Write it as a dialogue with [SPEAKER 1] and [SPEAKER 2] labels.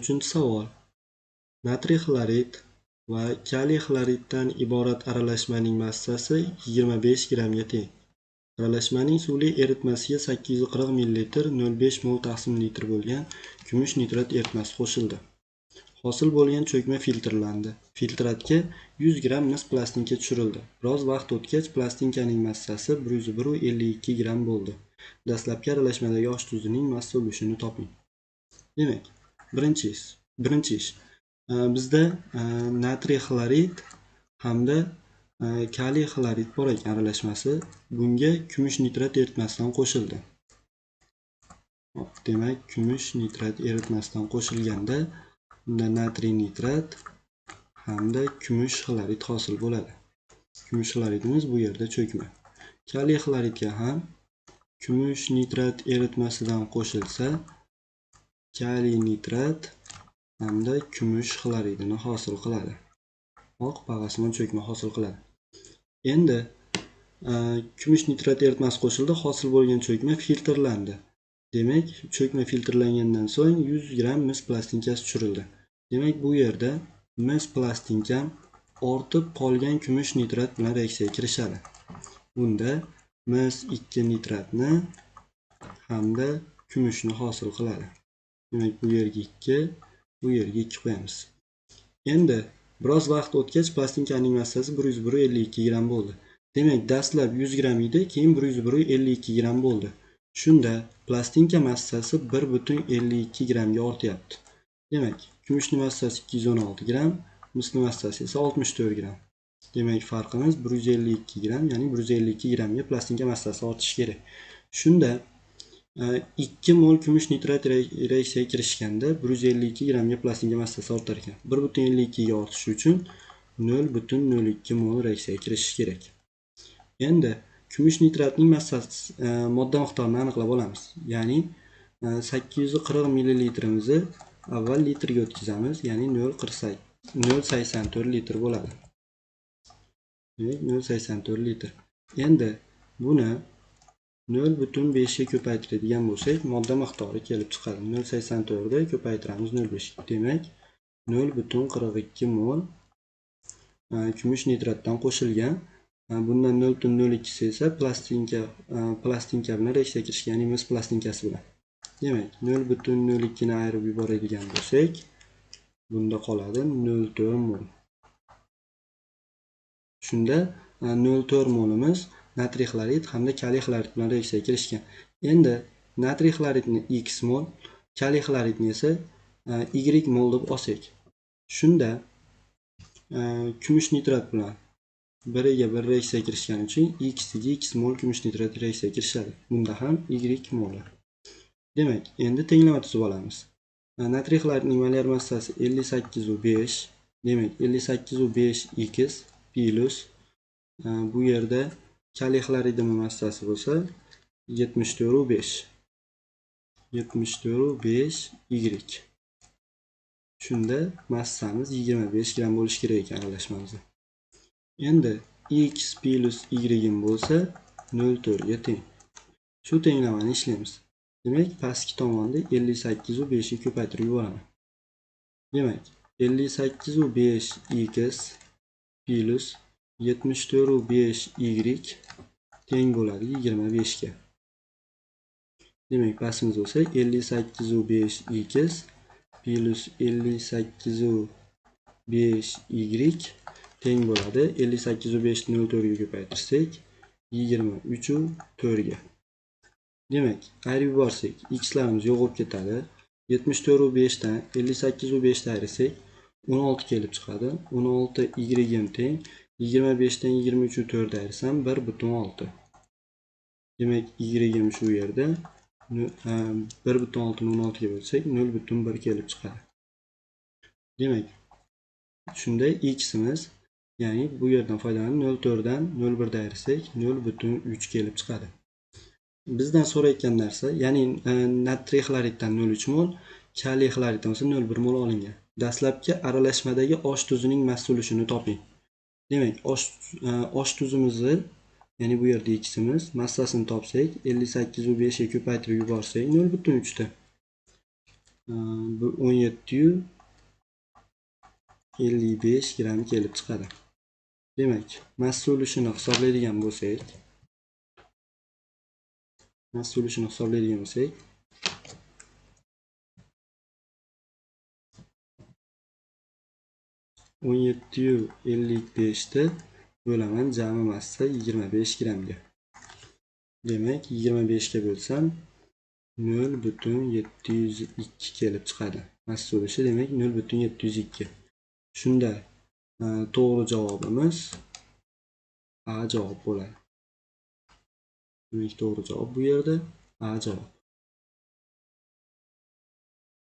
[SPEAKER 1] 13 savol. Natriy xlorid va kaliy xloriddan iborat aralashmaning massasi 25 grammga teng. Aralashmaning suvli eritmasiga 840 ml 0,5 mol taqsim litr bo'lgan kumush nitrat eritmasi qo'shildi. Hosil bo'lgan cho'kma filtrlandi. Filtratga 100 gramm mis plastinka tushirildi. Biroz vaqt o'tgach, plastinkaning massasi 152 gramm bo'ldi. Dastlabki aralashmadagi osh tuzining massa ulushini toping. Demak, birinchi ish. Bizda natriy xlorid hamda kaliy xlorid bor ekan aralashmasi. Bunga kumush nitrat eritmasidan qo'shildi. Demak, kumush nitrat eritmasidan qo'shilganda unda natriy nitrat hamda kumush xlorid hosil bo'ladi. Kumush xloridimiz bu yerda cho'kma. Kaliy xloridga ham kumush nitrat eritmasidan qo'shilsa, kaliy nitrat hamda kumush xloridini hosil qiladi. Oq pag'asmon cho'kma hosil qiladi. Endi kumush nitrat eritmasi qo'shildi, hosil bo'lgan cho'kma filtrlandi. Demak, cho'kma filtrlangandan so'ng 100 gramm mis plastinkasi tushirildi. Demak, bu yerda mis plastinkam ortib qolgan kumush nitrat bilan reaksiyaga kirishadi. Bunda mis 2 nitratni hamda kumushni hosil qiladi. Demak, bu yerga 2, bu yerga 2 qo'yamiz. Endi biroz vaqt o'tgach plastinkaning massasi 152 gramm bo'ldi. Demak, dastlab 100 gramm edi, keyin 152 gramm bo'ldi. Shunda plastinka massasi 1,52 grammga ortyapti. Demak, kumushning massasi 216 gramm, misning massasi esa 64 gramm. Demak, farqimiz 152 gramm, ya'ni 152 grammga plastinka massasi ortishi kerak. Shunda 2 mol kumush nitrat reaksiyaga kirishganda 152 grammga plastinka massasi ortar ekan. 1,52 ga ortishi uchun 0,02 mol reaksiyaga kirishi kerak. Endi kumush nitratning massasi modda miqdorini aniqlab olamiz. Ya'ni 840 ml-imizni avval litrga o'tkazamiz, ya'ni 0,84 litr bo'ladi. Demak, 0,84 litr. Endi buni 0,5 ga ko'paytiradigan bo'lsak, modda miqdori kelib chiqadi. 0,84 da ko'paytiramiz 0,5. Demak, 0,42 mol kumush nitratdan qo'shilgan. Bundan 0,02 esa plastinka bilan reaksiyaga kirishgan, ya'ni mis plastinkasi bilan. Demak, 0,02 ni ayirib yuboradigan bo'lsak, bunda qoladi 0,4 mol. Shunda 0,4 molimiz natriy xlorid hamda kaliy xlorid bilan reaksiyaga kirishgan. Endi natriy xloridni x mol, kaliy xloridni esa y mol deb olsak. Shunda kumush nitrat bilan biriga bir reaksiyaga kirishgani uchun x ga x mol kumush nitrat reaksiyaga kirishadi. Bunda ham y mol. Demak, endi tenglama tuzib olamiz. Natriy xloridning molyar massasi 58,5. Demak, 58,5x plus bu yerda kaliy xloridining massasi bo'lsa 74,5. 74,5 y. Shunda massamiz 25 gramm bo'lishi kerak ekan aralashmamizda. Endi x plus y bo'lsa 0,4 ga teng. Shu tenglamani ishlaymiz. Demak, pastki tomonda 58,5 ga ko'paytirib yuboraman. Demak, 58,5x plus 74,5 y teng bo'ladi 25 ga. Demak, pastimiz bo'lsa 58,5x plus 58,5 y teng bo'ladi 58,5 ni 0,4 ga ko'paytirsak 23,4 ga. Demak, ayirib yuborsak, xlarimiz yo'q bo'lib ketadi. 74,5 dan 58,5 dan ayirsak 16 kelib chiqadi. 16 y teng 25 dan 23,4 ayirsam 1,6. Demak, y shu yerda 1,6 ni 16 ga bo'lsak 0,1 kelib chiqadi. Demak, shunda ximiz, ya'ni bu yerdan foydalanib 0,4 dan 0,1 da ayirsak 0,3 kelib chiqadi. Bizdan so'rayotgan narsa, ya'ni natriy xloriddan 0,3 mol, kaliy xloriddan esa 0,1 mol olingan. Dastlabki aralashmadagi osh tuzining massa ulushini toping. Demak, osh tuzimizni, ya'ni bu yerda ximiz massasini topsak, 58,5 ga ko'paytirib yuborsak 0,3 da Bu 1755 gramm kelib chiqadi. Demak, massa ulushini hisoblaydigan bo'lsak, massa ulushini hisoblaydigan bo'lsak, 1755 ni bo'laman jami massa 25 grammga. Demak, 25 ga bo'lsam 0,702 kelib chiqadi. Massa ulushi demak 0,702. Shunda to'g'ri javobimiz A javob bo'ladi. Demak, to'g'ri javob bu yerda A javob.